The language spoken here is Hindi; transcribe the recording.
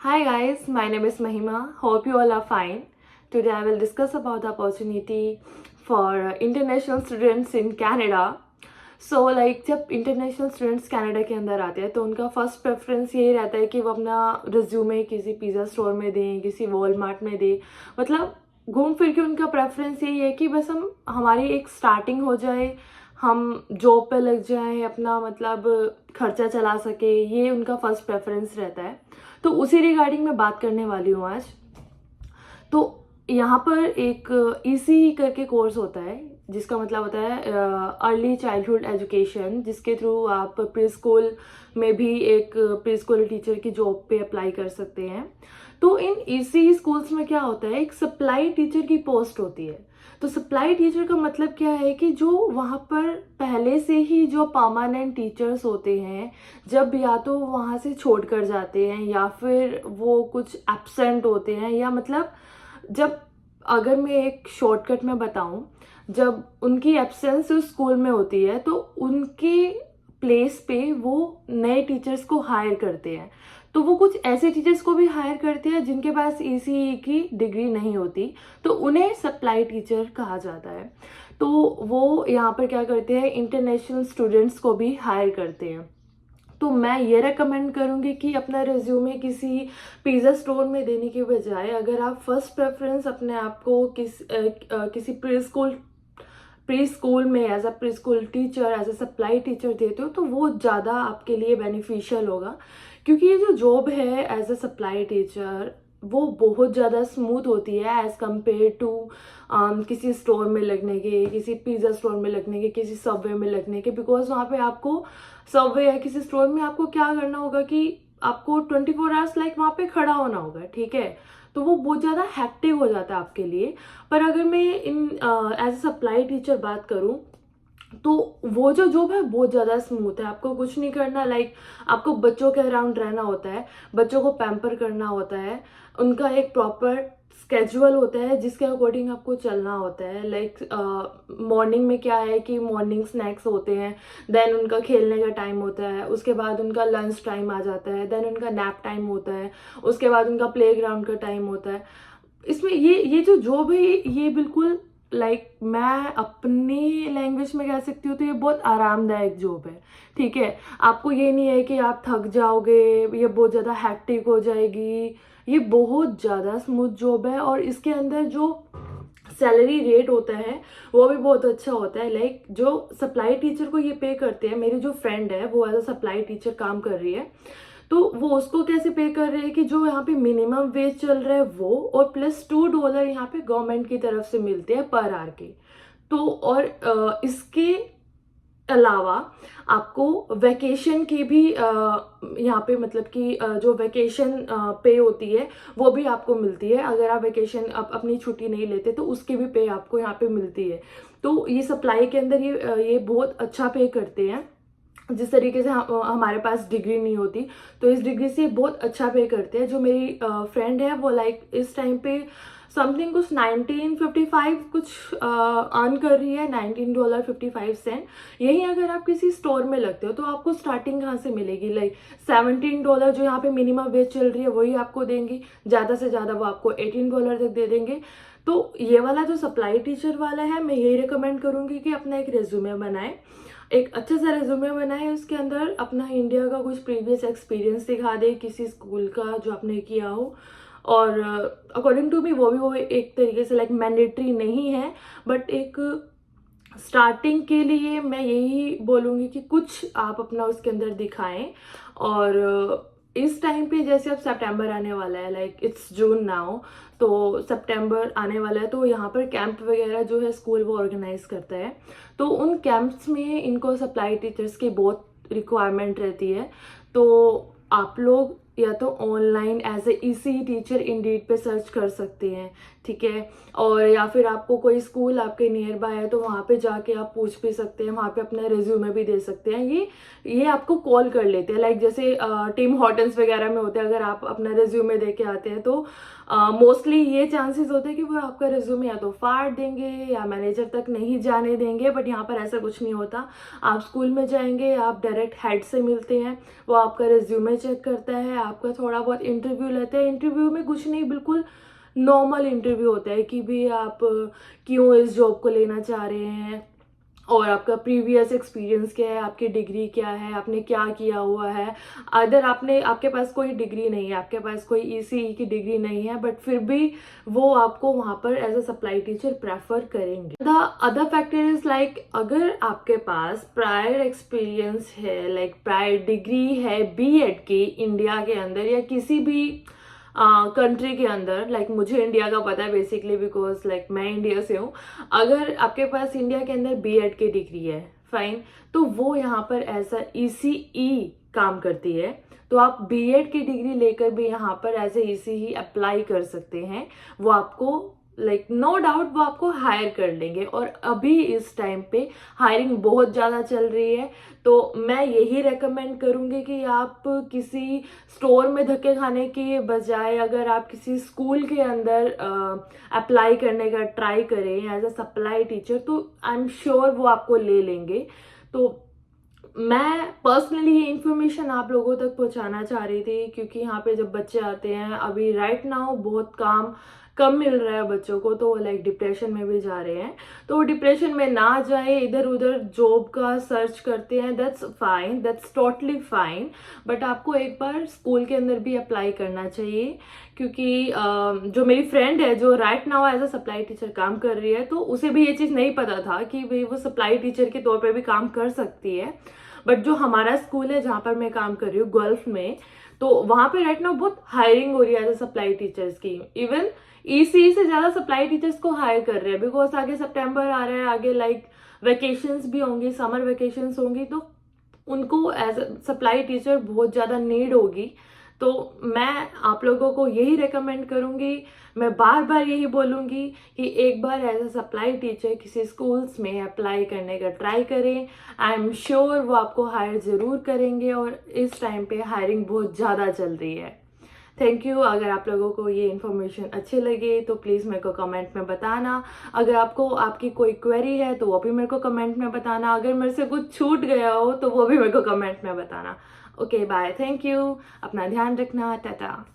Hi guys, my name is Mahima. Hope you all are fine. Today I will discuss about the opportunity for international students in Canada. जब इंटरनेशनल स्टूडेंट्स कनाडा के अंदर आते हैं तो उनका फर्स्ट प्रेफरेंस यही रहता है कि वो अपना रिज्यूमे किसी पिज़्ज़ा स्टोर में दें, किसी वॉलमार्ट में दें। मतलब घूम फिर के उनका प्रेफरेंस यही है कि बस हमारी एक स्टार्टिंग हो जाए, हम जॉब पे लग जाएं, अपना मतलब खर्चा चला सके, ये उनका फर्स्ट प्रेफरेंस रहता है। तो उसी रिगार्डिंग मैं बात करने वाली हूँ आज। तो यहाँ पर एक ईसी करके कोर्स होता है जिसका मतलब होता है अर्ली चाइल्डहुड एजुकेशन, जिसके थ्रू आप प्री स्कूल में भी एक प्री स्कूल टीचर की जॉब पे अप्लाई कर सकते हैं। तो इन ईसी स्कूल्स में क्या होता है, एक सप्लाई टीचर की पोस्ट होती है। तो सप्लाई टीचर का मतलब क्या है कि जो वहाँ पर पहले से ही जो परमानेंट टीचर्स होते हैं, जब या तो वहाँ से छोड़ कर जाते हैं या फिर वो कुछ एब्सेंट होते हैं, या मतलब जब अगर मैं एक शॉर्टकट में बताऊं, जब उनकी एब्सेंस उस स्कूल में होती है तो उनके प्लेस पे वो नए टीचर्स को हायर करते हैं। तो वो कुछ ऐसे टीचर्स को भी हायर करते हैं जिनके पास ईसीई की डिग्री नहीं होती, तो उन्हें सप्लाई टीचर कहा जाता है। तो वो यहाँ पर क्या करते हैं, इंटरनेशनल स्टूडेंट्स को भी हायर करते हैं। तो मैं ये रेकमेंड करूँगी कि अपना रिज्यूमे किसी पिज़्ज़ा स्टोर में देने के बजाय अगर आप फर्स्ट प्रेफरेंस अपने आप को किसी प्री स्कूल में as a pre school teacher, as a supply teacher देते हो तो वो ज़्यादा आपके लिए बेनिफिशियल होगा। क्योंकि ये जो जॉब है एज अ सप्लाई टीचर, वो बहुत ज़्यादा स्मूथ होती है एज़ कम्पेयर टू किसी स्टोर में लगने के, किसी पिज़्ज़ा स्टोर में लगने के, किसी सबवे में लगने के। बिकॉज वहाँ पे आपको सबवे या किसी स्टोर में आपको क्या करना होगा कि आपको 24 आवर्स वहाँ पे खड़ा होना होगा, ठीक है। तो वो बहुत ज़्यादा हैक्टिक हो जाता है आपके लिए। पर अगर मैं इन एज अ सप्लाई टीचर बात करूँ तो वो जो जॉब है बहुत ज़्यादा स्मूथ है। आपको कुछ नहीं करना, आपको बच्चों के अराउंड रहना होता है, बच्चों को पैम्पर करना होता है, उनका एक प्रॉपर स्केजुअल होता है जिसके अकॉर्डिंग आपको चलना होता है। मॉर्निंग में क्या है कि मॉर्निंग स्नैक्स होते हैं, देन उनका खेलने का टाइम होता है, उसके बाद उनका लंच टाइम आ जाता है, देन उनका नैप टाइम होता है, उसके बाद उनका प्ले ग्राउंड का टाइम होता है। इसमें ये जो जॉब है ये बिल्कुल मैं अपनी लैंग्वेज में कह सकती हूँ तो ये बहुत आरामदायक जॉब है, ठीक है। आपको ये नहीं है कि आप थक जाओगे, ये बहुत ज़्यादा हैक्टिक हो जाएगी। ये बहुत ज़्यादा स्मूथ जॉब है और इसके अंदर जो सैलरी रेट होता है वो भी बहुत अच्छा होता है। जो सप्लाई टीचर को ये पे करते हैं, मेरी जो फ्रेंड है वो एज अ सप्लाई टीचर काम कर रही है, तो वो उसको कैसे पे कर रहे हैं कि जो यहाँ पे मिनिमम वेज चल रहा है वो, और प्लस $2 यहाँ पे गवर्नमेंट की तरफ से मिलते हैं पर आवर के। तो और इसके अलावा आपको वैकेशन की भी यहाँ पे मतलब कि जो वैकेशन पे होती है वो भी आपको मिलती है। अगर आप वैकेशन अपनी छुट्टी नहीं लेते तो उसकी भी पे आपको यहाँ पे मिलती है। तो ये सप्लाई के अंदर ये बहुत अच्छा पे करते हैं। जिस तरीके से हमारे पास डिग्री नहीं होती, तो इस डिग्री से बहुत अच्छा पे करते हैं। जो मेरी फ्रेंड है वो इस टाइम पे समथिंग कुछ 1955 कुछ अर्न कर रही है, $19.55। यही अगर आप किसी स्टोर में लगते हो तो आपको स्टार्टिंग कहाँ से मिलेगी, $17 जो यहाँ पे मिनिमम वेज चल रही है वही आपको देंगे, ज़्यादा से ज़्यादा वो आपको $18 तक दे देंगे। तो ये वाला जो सप्लाई टीचर वाला है, मैं यही रिकमेंड करूँगी कि अपना एक रेज्यूमे बनाए, एक अच्छा सा रेज्यूमे बनाए, उसके अंदर अपना इंडिया का कुछ प्रीवियस एक्सपीरियंस दिखा दे किसी स्कूल का जो आपने किया हो। और अकॉर्डिंग टू मी वो एक तरीके से मैंडेटरी नहीं है, बट एक स्टार्टिंग के लिए मैं यही बोलूँगी कि कुछ आप अपना उसके अंदर दिखाएं। और इस टाइम पे जैसे अब सितंबर आने वाला है, इट्स जून नाउ, तो सितंबर आने वाला है, तो यहाँ पर कैंप वगैरह जो है स्कूल वो ऑर्गेनाइज करता है। तो उन कैंप्स में इनको सप्लाई टीचर्स की बहुत रिक्वायरमेंट रहती है। तो आप लोग या तो online as a EC teacher Indeed पे सर्च कर सकते हैं, ठीक है। और या फिर आपको कोई स्कूल आपके नियर बाय है तो वहाँ पे जाके आप पूछ भी सकते हैं, वहाँ पे अपना रिज्यूमे भी दे सकते हैं। ये आपको कॉल कर लेते हैं, लाइक जैसे टीम हॉटल्स वगैरह में होते हैं, अगर आप अपना रिज्यूमे दे के आते हैं तो मोस्टली ये चांसेस होते हैं कि वो आपका रिज्यूमे या तो फाड़ देंगे या मैनेजर तक नहीं जाने देंगे। बट यहाँ पर ऐसा कुछ नहीं होता। आप स्कूल में जाएंगे, आप डायरेक्ट हेड से मिलते हैं, वो आपका रिज्यूमे चेक करता है, आपका थोड़ा बहुत इंटरव्यू लेता है। इंटरव्यू में कुछ नहीं, बिल्कुल नॉर्मल इंटरव्यू होता है कि भी आप क्यों इस जॉब को लेना चाह रहे हैं और आपका प्रीवियस एक्सपीरियंस क्या है, आपकी डिग्री क्या है, आपने क्या किया हुआ है। अगर आपके पास कोई डिग्री नहीं है, आपके पास कोई ईसीई की डिग्री नहीं है, बट फिर भी वो आपको वहाँ पर as a supply teacher prefer करेंगे। The other factor is like अगर आपके पास प्रायर एक्सपीरियंस है, लाइक प्रायर डिग्री है बीएड की इंडिया के अंदर या किसी भी कंट्री के अंदर, लाइक मुझे इंडिया का पता है बेसिकली बिकॉज लाइक मैं इंडिया से हूँ। अगर आपके पास इंडिया के अंदर बीएड की डिग्री है, फाइन, तो वो यहाँ पर ऐसा ईसीई काम करती है। तो आप बीएड की डिग्री लेकर भी यहाँ पर एज ए ईसीई अप्लाई कर सकते हैं। वो आपको लाइक नो डाउट वो आपको हायर कर लेंगे। और अभी इस टाइम पे हायरिंग बहुत ज़्यादा चल रही है, तो मैं यही रेकमेंड करूँगी कि आप किसी स्टोर में धक्के खाने के बजाय अगर आप किसी स्कूल के अंदर अप्लाई करने का ट्राई करें एज अ सप्लाई टीचर, तो आई एम श्योर वो आपको ले लेंगे। तो मैं पर्सनली ये इन्फॉर्मेशन आप लोगों तक पहुंचाना चाह रही थी, क्योंकि यहाँ पे जब बच्चे आते हैं अभी राइट नाउ बहुत काम कम मिल रहा है बच्चों को, तो वो लाइक डिप्रेशन में भी जा रहे हैं। तो वो डिप्रेशन में ना जाए, इधर उधर जॉब का सर्च करते हैं, that's fine, that's totally fine. But आपको एक बार स्कूल के अंदर भी अप्लाई करना चाहिए, क्योंकि जो मेरी फ्रेंड है जो right now as a supply teacher काम कर रही है, तो उसे भी ये चीज़ नहीं पता था कि भाई वो सप्लाई टीचर के तौर पर भी काम कर सकती है। बट जो हमारा स्कूल है जहाँ पर मैं काम कर रही हूँ गल्फ में, तो वहाँ पे राइट नाउ बहुत हायरिंग हो रही है एज अ सप्लाई टीचर्स की। इवन ईसी से ज्यादा सप्लाई टीचर्स को हायर कर रहे हैं, बिकॉज आगे सितंबर आ रहा है, आगे लाइक वेकेशंस भी होंगी, समर वेकेशंस होंगी, तो उनको एज अ सप्लाई टीचर बहुत ज्यादा नीड होगी। तो मैं आप लोगों को यही रेकमेंड करूंगी, मैं बार बार यही बोलूंगी कि एक बार एज अ सप्लाई टीचर किसी स्कूल्स में अप्लाई करने का ट्राई करें। आई एम श्योर वो आपको हायर जरूर करेंगे, और इस टाइम पे हायरिंग बहुत ज़्यादा चल रही है। Thank you. अगर आप लोगों को ये इन्फॉर्मेशन अच्छे लगे तो प्लीज़ मेरे को कमेंट में बताना। अगर आपको आपकी कोई क्वेरी है तो वो भी मेरे को कमेंट में बताना। अगर मेरे से कुछ छूट गया हो तो वो भी मेरे को कमेंट में बताना। ओके बाय, थैंक यू, अपना ध्यान रखना, टाटा।